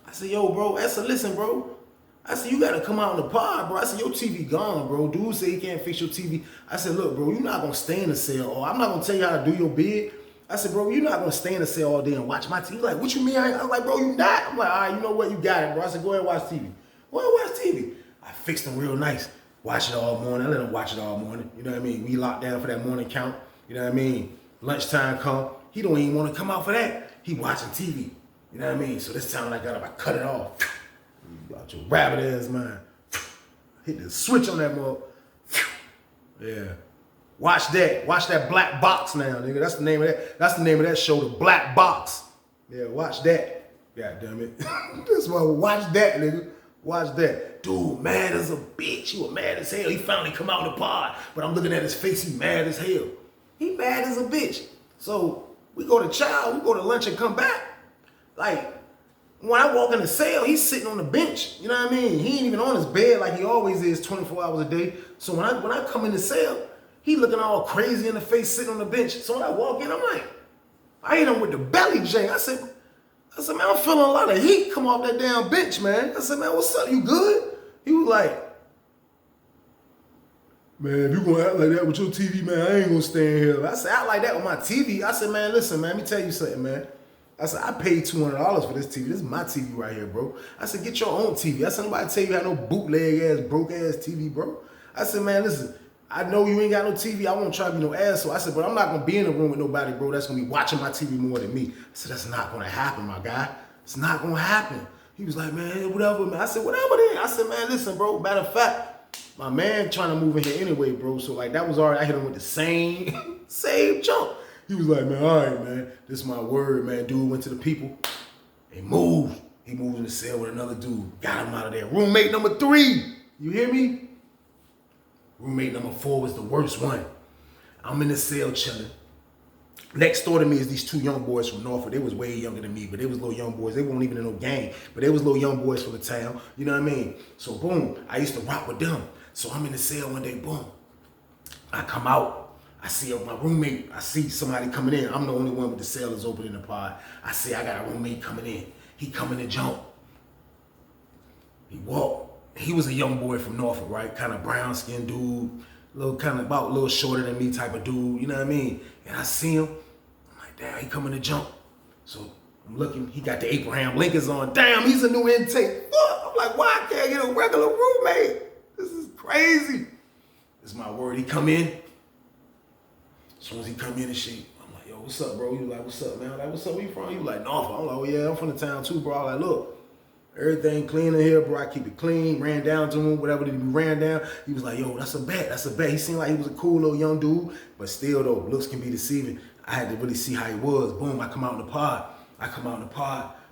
I said, yo, bro. I said, listen, bro. I said, you gotta come out in the pod, bro. I said, your TV gone, bro. Dude said he can't fix your TV. I said, look, bro, you're not gonna stay in the cell. Or I'm not gonna tell you how to do your bid. I said, bro, you're not gonna stay in the cell all day and watch my TV. He's like, what you mean? I was like, bro, you not. I'm like, all right, you know what? You got it, bro. I said, go ahead and watch TV. Go ahead and watch TV. I fixed him real nice. Watch it all morning. I let him watch it all morning. You know what I mean? We locked down for that morning count. You know what I mean? Lunchtime come. He don't even want to come out for that. He watching TV. You know what I mean? So this time when I got up, I cut it off. Got your rabbit ass, man. Hit the switch on that mother. Yeah. Watch that. Watch that black box now, nigga. That's the name of that. That's the name of that show, The Black Box. Yeah, watch that. God damn it. This one, watch that, nigga. Watch that. Dude, mad as a bitch. He was mad as hell. He finally come out in the pod. But I'm looking at his face, he mad as hell. He mad as a bitch. So we go to chow, we go to lunch and come back. Like, when I walk in the cell, he's sitting on the bench. You know what I mean? He ain't even on his bed like he always is 24 hours a day. So when I come in the cell, he looking all crazy in the face, sitting on the bench. So when I walk in, I'm like, I hit him with the belly jank. I said, man, I'm feeling a lot of heat come off that damn bench, man. I said, man, what's up? You good? He was like, man, if you gonna act like that with your TV, man, I ain't gonna stay in here. I said, act like that with my TV. I said, man, listen, man, let me tell you something, man. I said, I paid $200 for this TV. This is my TV right here, bro. I said, get your own TV. I said, nobody tell you how no bootleg ass, broke ass TV, bro. I said, man, listen, I know you ain't got no TV. I won't try to be no asshole. I said, but I'm not gonna be in the room with nobody, bro, that's gonna be watching my TV more than me. I said, that's not gonna happen, my guy. It's not gonna happen. He was like, man, whatever, man. I said, whatever then. I said, man, listen, bro, matter of fact, my man trying to move in here anyway, bro. So like that was already, I hit him with the same jump. He was like, man, all right, man. This is my word, man. Dude went to the people. He moved. He moved in the cell with another dude. Got him out of there. Roommate number 3. You hear me? Roommate number 4 was the worst one. I'm in the cell chilling. Next door to me is these 2 young boys from Norfolk. They was way younger than me, but they was little young boys. They weren't even in no gang, but they was little young boys from the town. You know what I mean? So boom, I used to rock with them. So I'm in the cell one day, boom. I come out. I see my roommate. I see somebody coming in. I'm the only one with the cell is open in the pod. I say, I got a roommate coming in. He coming to jump. He walked. He was a young boy from Norfolk, right? Kind of brown skinned dude. About a little shorter than me type of dude. You know what I mean? And I see him. I'm like, damn, he coming to jump. So I'm looking. He got the Abraham Lincolns on. Damn, he's a new intake. Fuck. I'm like, why I can't get a regular roommate? This is crazy. This is my word. He come in. As soon as he come in and shit, I'm like, yo, what's up, bro? He was like, what's up, man? I'm like, what's up? Where you from? He was like, Norfolk. I'm like, oh yeah, I'm from the town too, bro. I'm like, look, everything clean in here, bro. I keep it clean. Ran down to him, whatever he ran down. He was like, yo, that's a bet. That's a bet. He seemed like he was a cool little young dude, but still though, looks can be deceiving. I had to really see how he was. Boom, I come out in the pod.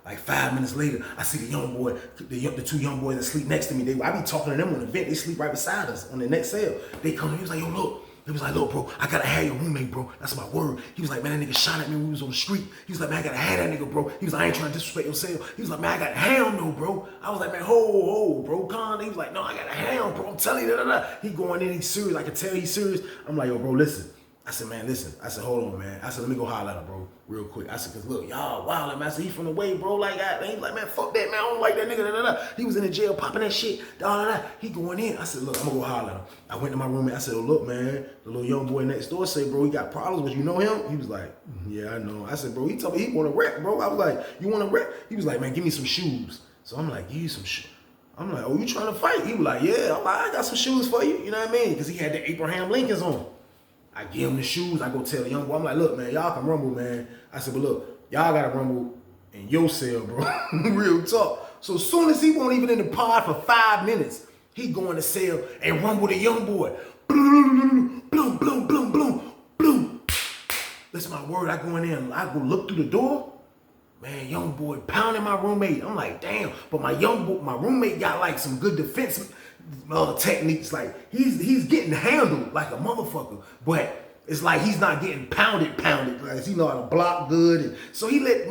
Like 5 minutes later, I see the young boy, the 2 young boys that sleep next to me. I be talking to them on the vent. They sleep right beside us on the next cell. They come in, he was like, yo, look. He was like, look, bro, I gotta have your roommate, bro. That's my word. He was like, man, that nigga shot at me when we was on the street. He was like, man, I gotta have that nigga, bro. He was like, I ain't trying to disrespect your cell. He was like, man, I gotta have him, though, bro. I was like, man, ho, bro, con. He was like, no, I gotta have him, bro. I'm telling you, He going in, he's serious. I can tell he's serious. I'm like, yo, bro, listen. I said, man, listen. I said, hold on, man. I said, let me go holler at him, bro, real quick. I said, cause look, y'all wild, man. I said, he from the way, bro, like that. He like, man, fuck that, man. I don't like that nigga, He was in the jail popping that shit, He going in. I said, look, I'm gonna go holler at him. I went to my roommate. I said, oh, look, man, the little young boy next door say, bro, he got problems, but you know him? He was like, yeah, I know. I said, bro, he told me he want to wreck, bro. I was like, you want to wreck? He was like, man, give me some shoes. So I'm like, give you some shoes. I'm like, oh, you trying to fight? He was like, yeah. I'm like, I got some shoes for you. You know what I mean? Because he had the Abraham Lincolns on. I give him the shoes. I go tell the young boy, I'm like, look, man, y'all can rumble, man. I said, but look, y'all got to rumble in your cell, bro. Real talk. So as soon as he won't even in the pod for 5 minutes, he go in the cell and run with a young boy. Bloom, bloom, bloom, bloom, bloom, bloom. That's my word. I go in there and I go look through the door. Man, young boy pounding my roommate. I'm like, damn. But my roommate got like some good defense techniques. Like he's getting handled like a motherfucker. But it's like he's not getting pounded. Like he know how to block good. And so he let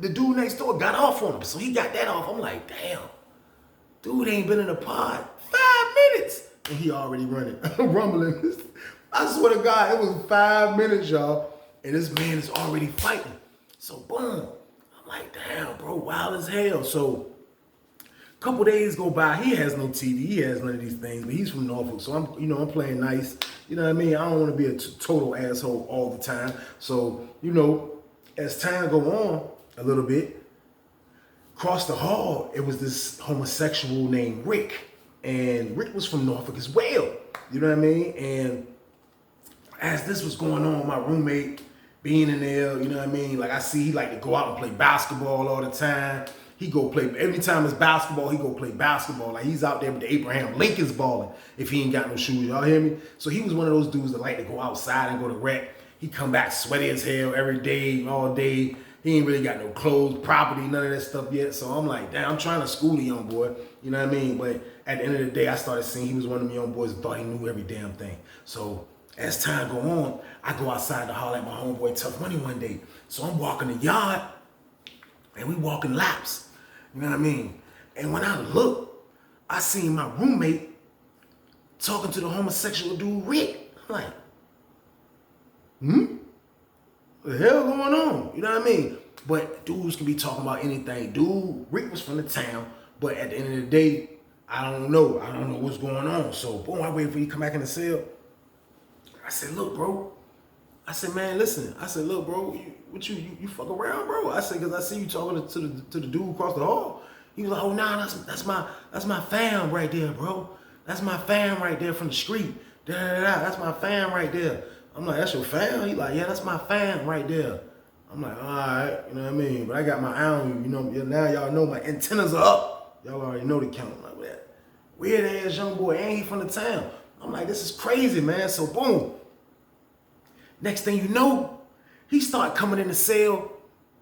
the dude next door got off on him. So he got that off. I'm like, damn. Dude ain't been in the pod 5 minutes. And he already running, rumbling. I swear to God, it was 5 minutes, y'all. And this man is already fighting. So boom. I'm like, damn, bro, wild as hell. So a couple days go by. He has no TV. He has none of these things. But he's from Norfolk. So I'm playing nice. You know what I mean? I don't want to be a total asshole all the time. So, as time go on a little bit, across the hall, it was this homosexual named Rick. And Rick was from Norfolk as well. You know what I mean? And as this was going on, my roommate being in there, you know what I mean? Like I see he like to go out and play basketball all the time. He go play, every time it's basketball, he go play basketball. Like he's out there with the Abraham Lincoln's balling if he ain't got no shoes, y'all hear me? So he was one of those dudes that like to go outside and go to rec. He come back sweaty as hell every day, all day. He ain't really got no clothes, property, none of that stuff yet. So I'm like, damn, I'm trying to school the young boy. You know what I mean? But at the end of the day, I started seeing he was one of them young boys that thought he knew every damn thing. So as time go on, I go outside to holler at my homeboy Tough Money one day. So I'm walking the yard, and we walking laps. You know what I mean? And when I look, I seen my roommate talking to the homosexual dude, Rick. I'm like, what the hell going on? You know what I mean? But dudes can be talking about anything. Dude, Rick was from the town, but at the end of the day, I don't know. I don't know what's going on. So, boom, I waited for you to come back in the cell. I said, look, bro. I said, man, listen. I said, look, bro, you fuck around, bro. I said, because I see you talking to the dude across the hall. He was like, oh, nah, that's my fam right there, bro. That's my fam right there from the street. That's my fam right there. I'm like, that's your fam? He like, yeah, that's my fam right there. I'm like, all right, you know what I mean? But I got my eye on you, now y'all know my antennas are up. Y'all already know the count. I'm like, what that weird ass young boy, ain't he from the town? I'm like, this is crazy, man. So boom. Next thing you know, he start coming in the cell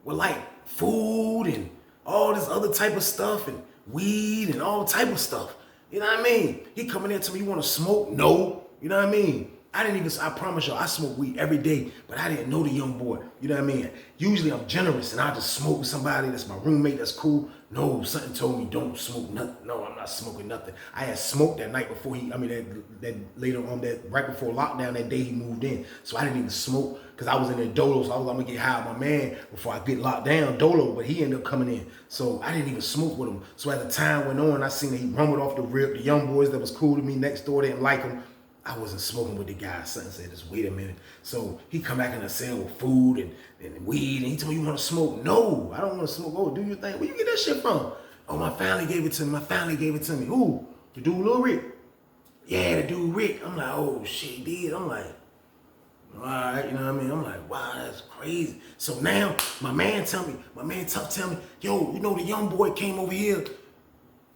with like food and all this other type of stuff and weed and all type of stuff. You know what I mean? He coming in to me, you want to smoke? No. You know what I mean? I promise you, I smoke weed every day, but I didn't know the young boy. You know what I mean? Usually I'm generous and I just smoke with somebody that's my roommate, that's cool. No, something told me don't smoke nothing. No, I'm not smoking nothing. I had smoked that night before that later on, that right before lockdown, that day he moved in. So I didn't even smoke because I was in there dolo, so I was like, I'm gonna get high with my man before I get locked down dolo, but he ended up coming in. So I didn't even smoke with him. So as the time went on, I seen that he rumbled off the rip. The young boys that was cool to me next door didn't like him. I wasn't smoking with the guy. Something said, just wait a minute. So he come back in the cell with food and weed, and he told me, you want to smoke? No, I don't want to smoke. Oh, do your thing. Where you get that shit from? Oh, my family gave it to me. Who? The dude Lil Rick? Yeah, the dude Rick. I'm like, oh, shit, he did. I'm like, all right, you know what I mean? I'm like, wow, that's crazy. So now my man Tough tell me, yo, the young boy came over here.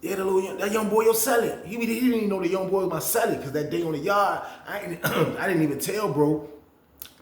Yeah, that young boy, your celly. He didn't even know the young boy was my celly, because that day on the yard, I didn't even tell bro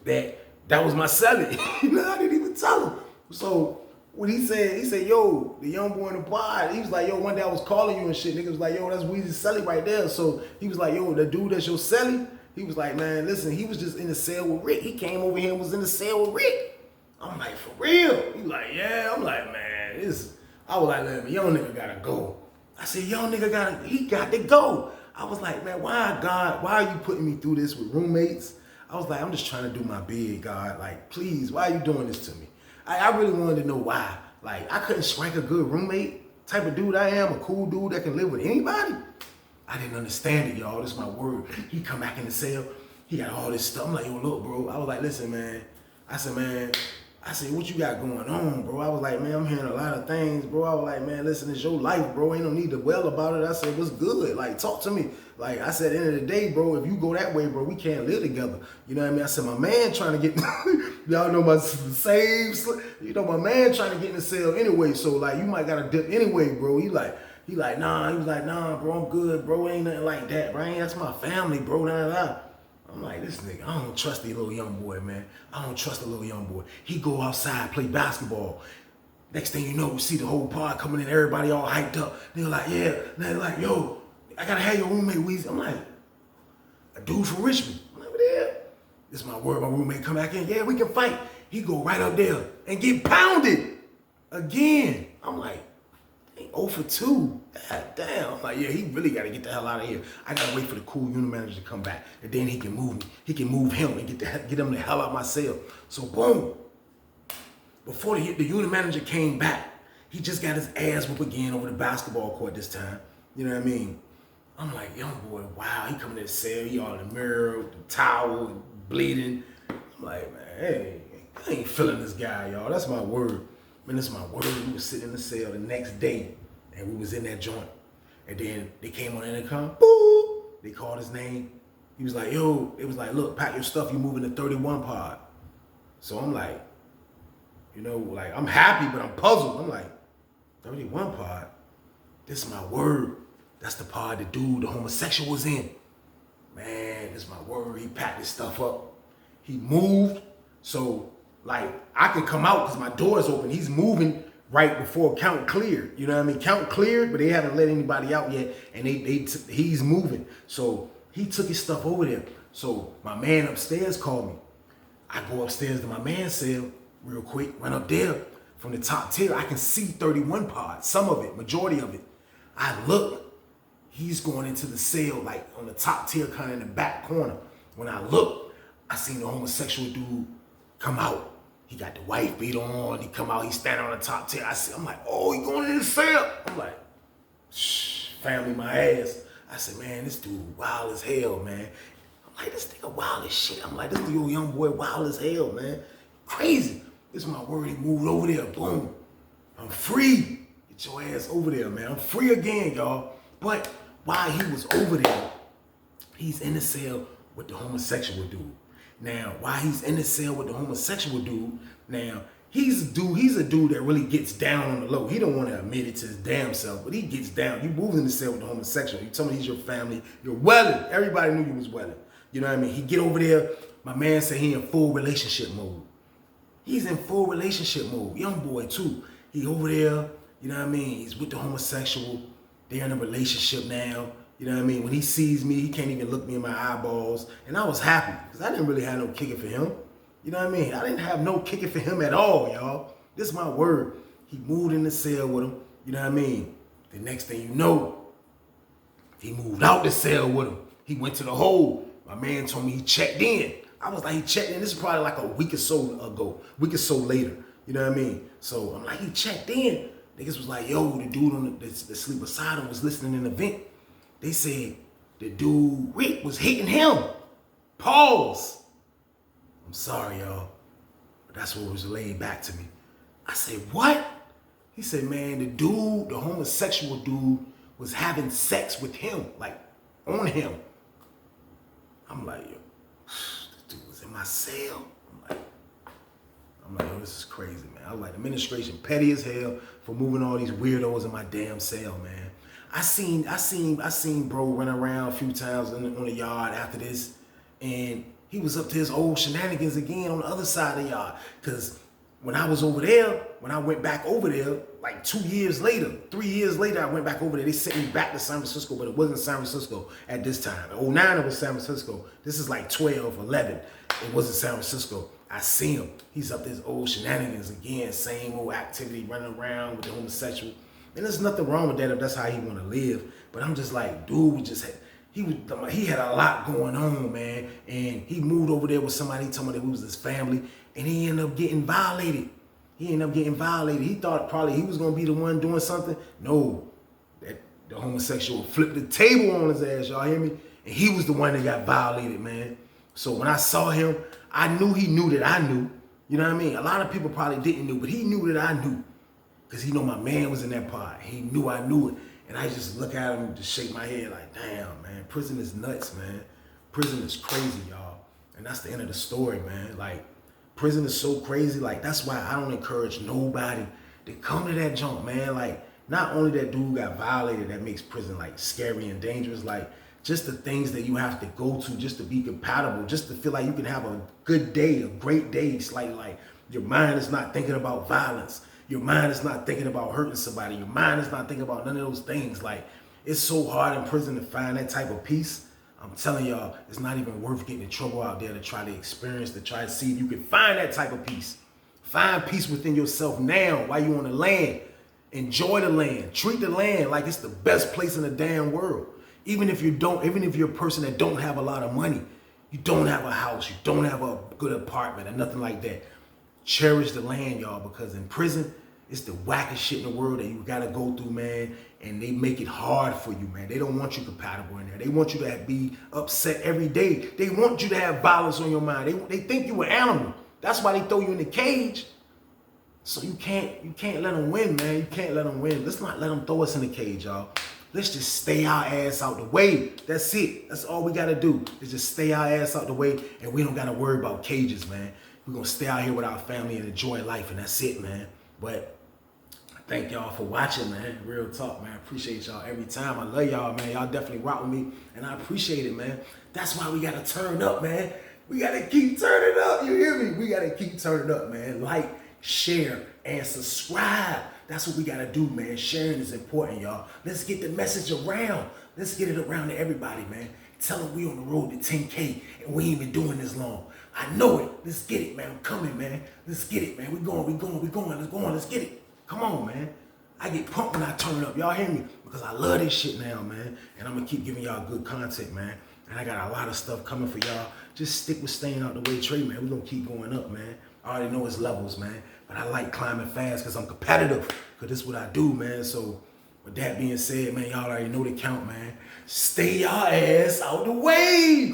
that was my celly. I didn't even tell him. So when he said, yo, the young boy in the pod, he was like, yo, one day I was calling you and shit. Nigga was like, yo, that's Weezy's celly right there. So he was like, yo, the dude that's your celly, he was like, man, listen, he was just in the cell with Rick. He came over here and was in the cell with Rick. I'm like, for real? He like, yeah. I'm like, man, I was like, man, young nigga gotta go. I said, young nigga he got to go. I was like, man, why are you putting me through this with roommates? I was like, I'm just trying to do my bid, God. Like, please, why are you doing this to me? I really wanted to know why. Like, I couldn't strike a good roommate type of dude I am, a cool dude that can live with anybody. I didn't understand it, y'all. This is my word. He come back in the cell. He got all this stuff. I'm like, yo, look, bro. I was like, listen, man. I said, man, I said, what you got going on, bro? I was like, man, I'm hearing a lot of things, bro. I was like, man, listen, it's your life, bro. Ain't no need to wail about it. I said, what's good? Like, talk to me. Like, I said, at the end of the day, bro, if you go that way, bro, we can't live together. You know what I mean? I said, my man trying to get, y'all know my same, you know, my man trying to get in the cell anyway. So, like, you might got to dip anyway, bro. He was like, nah, bro, I'm good, bro. Ain't nothing like that, bro. That's my family, bro. Nah. I'm like, this nigga, I don't trust the little young boy, man. I don't trust the little young boy. He go outside, play basketball. Next thing you know, we see the whole pod coming in, everybody all hyped up. They're like, yeah. They're like, yo, I gotta have your roommate, Weezy. I'm like, a dude from Richmond. I'm like, what the hell? This is my word, my roommate come back in. Yeah, we can fight. He go right up there and get pounded again. I'm like, 0 for 2. God damn. I'm like, yeah, he really got to get the hell out of here. I got to wait for the cool unit manager to come back. And then he can move me. He can move him and get him the hell out of my cell. So, boom. Before the unit manager came back, he just got his ass whooped again over the basketball court this time. You know what I mean? I'm like, young boy, wow. He coming to the cell. He all in the mirror, the towel, bleeding. I'm like, man, hey, I ain't feeling this guy, y'all. That's my word. Man, that's my word. We was sitting in the cell the next day, and we was in that joint. And then they came on the intercom. Boo! They called his name. He was like, yo, it was like, look, pack your stuff. You moving to 31 pod. So I'm like, you know, like, I'm happy, but I'm puzzled. I'm like, 31 pod? This is my word. That's the pod the dude, the homosexual, was in. Man, this is my word. He packed his stuff up. He moved. So, like, I can come out because my door is open. He's moving right before count cleared. You know what I mean? Count cleared, but they haven't let anybody out yet. And he's moving. So he took his stuff over there. So my man upstairs called me. I go upstairs to my man's cell real quick, run up there. From the top tier, I can see 31 pods, some of it, majority of it. I look, he's going into the cell, like on the top tier, kind of in the back corner. When I look, I seen the homosexual dude come out. He got the wife beat on. He come out. He standing on the top tier. I'm like, oh, he going in the cell. I'm like, shh, family my ass. I said, man, this dude wild as hell, man. I'm like, this nigga wild as shit. I'm like, this dude young boy wild as hell, man. Crazy. This is my word. He moved over there. Boom. I'm free. Get your ass over there, man. I'm free again, y'all. But while he was over there, he's in the cell with the homosexual dude. Now, while he's in the cell with the homosexual dude, now, he's a dude that really gets down on the low. He don't want to admit it to his damn self, but he gets down. You move in the cell with the homosexual. You tell me he's your family. You're welling. Everybody knew you was welling. You know what I mean? He get over there. My man said he in full relationship mode. He's in full relationship mode. Young boy, too. He over there. You know what I mean? He's with the homosexual. They're in a relationship now. You know what I mean? When he sees me, he can't even look me in my eyeballs. And I was happy because I didn't really have no kicking for him. You know what I mean? I didn't have no kicking for him at all, y'all. This is my word. He moved in the cell with him. You know what I mean? The next thing you know, he moved out the cell with him. He went to the hole. My man told me he checked in. I was like, he checked in. This is probably like a week or so ago, week or so later. You know what I mean? So I'm like, he checked in. Niggas was like, yo, the dude on the sleep beside him was listening in the vent. They said the dude, Rick, was hitting him. Pause. I'm sorry, y'all, but that's what was laid back to me. I said, what? He said, man, the homosexual dude was having sex with him, like on him. I'm like, yo, this dude was in my cell. I'm like, yo, this is crazy, man. I was like, administration petty as hell for moving all these weirdos in my damn cell, man. I seen bro run around a few times on the yard after this, and he was up to his old shenanigans again on the other side of the yard. Cause when I was over there, when I went back over there, like 2 years later, 3 years later, I went back over there. They sent me back to San Francisco, but it wasn't San Francisco at this time. In 09, it was San Francisco. This is like 12, 11. It wasn't San Francisco. I see him. He's up to his old shenanigans again, same old activity, running around with the homosexual. And there's nothing wrong with that if that's how he want to live. But I'm just like, dude, he had a lot going on, man. And he moved over there with somebody, he told me that we was his family, and he ended up getting violated. He thought probably he was going to be the one doing something. No, the homosexual flipped the table on his ass, y'all hear me? And he was the one that got violated, man. So when I saw him, I knew he knew that I knew. You know what I mean? A lot of people probably didn't know, but he knew that I knew. Because he know my man was in that part. He knew I knew it. And I just look at him and just shake my head like, damn, man, prison is nuts, man. Prison is crazy, y'all. And that's the end of the story, man. Like, prison is so crazy. Like, that's why I don't encourage nobody to come to that junk, man. Like, not only that dude got violated, that makes prison, like, scary and dangerous. Like, just the things that you have to go to just to be compatible, just to feel like you can have a good day, a great day. It's like your mind is not thinking about violence. Your mind is not thinking about hurting somebody. Your mind is not thinking about none of those things. Like, it's so hard in prison to find that type of peace. I'm telling y'all, it's not even worth getting in trouble out there to try to experience, to try to see if you can find that type of peace. Find peace within yourself now while you're on the land. Enjoy the land. Treat the land like it's the best place in the damn world. Even if you're a person that don't have a lot of money, you don't have a house, you don't have a good apartment or nothing like that. Cherish the land, y'all, because in prison, it's the wackest shit in the world that you gotta go through, man. And they make it hard for you, man. They don't want you compatible in there. They want you to be upset every day. They want you to have violence on your mind. They think you an animal. That's why they throw you in the cage. So you can't let them win, man. You can't let them win. Let's not let them throw us in the cage, y'all. Let's just stay our ass out the way. That's it. That's all we gotta do is just stay our ass out the way, and we don't gotta worry about cages, man. We're gonna stay out here with our family and enjoy life, and that's it, man. But thank y'all for watching, man. Real talk, man. I appreciate y'all every time. I love y'all, man. Y'all definitely rock with me, and I appreciate it, man. That's why we gotta turn up, man. We gotta keep turning up. You hear me? We gotta keep turning up, man. Like, share, and subscribe. That's what we gotta do, man. Sharing is important, y'all. Let's get the message around. Let's get it around to everybody, man. Tell them we on the road to 10K, and we ain't been doing this long. I know it. Let's get it, man. I'm coming, man. Let's get it, man. We going. Let's go on. Let's get it. Come on, man. I get pumped when I turn up. Y'all hear me? Because I love this shit now, man. And I'm going to keep giving y'all good content, man. And I got a lot of stuff coming for y'all. Just stick with staying out the way trade, man. We're going to keep going up, man. I already know it's levels, man. But I like climbing fast because I'm competitive. Because this is what I do, man. So with that being said, man, y'all already know the count, man. Stay y'all ass out the way.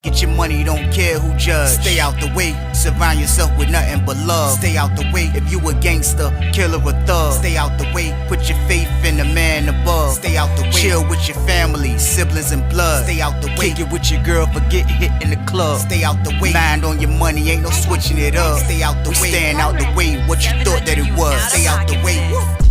Get your money, don't care who judge. Stay out the way, surround yourself with nothing but love. Stay out the way, if you a gangster, killer or thug. Stay out the way, put your faith in the man above. Stay out the way, chill with your family, siblings and blood. Stay out the way, kick it with your girl, forget hit in the club. Stay out the way, mind on your money, ain't no switching it up. Stay out the way, stand out the way, what you thought that it was. Stay out the way,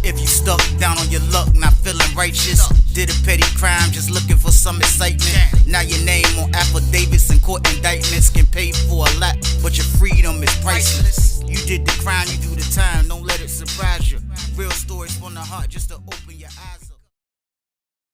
if you stuck down on your luck, not feeling righteous. Did a petty crime, just looking for some excitement. Now your name on affidavits and court indictments can pay for a lot, but your freedom is priceless. You did the crime, you do the time, don't let it surprise you. Real stories from the heart, just to open your eyes.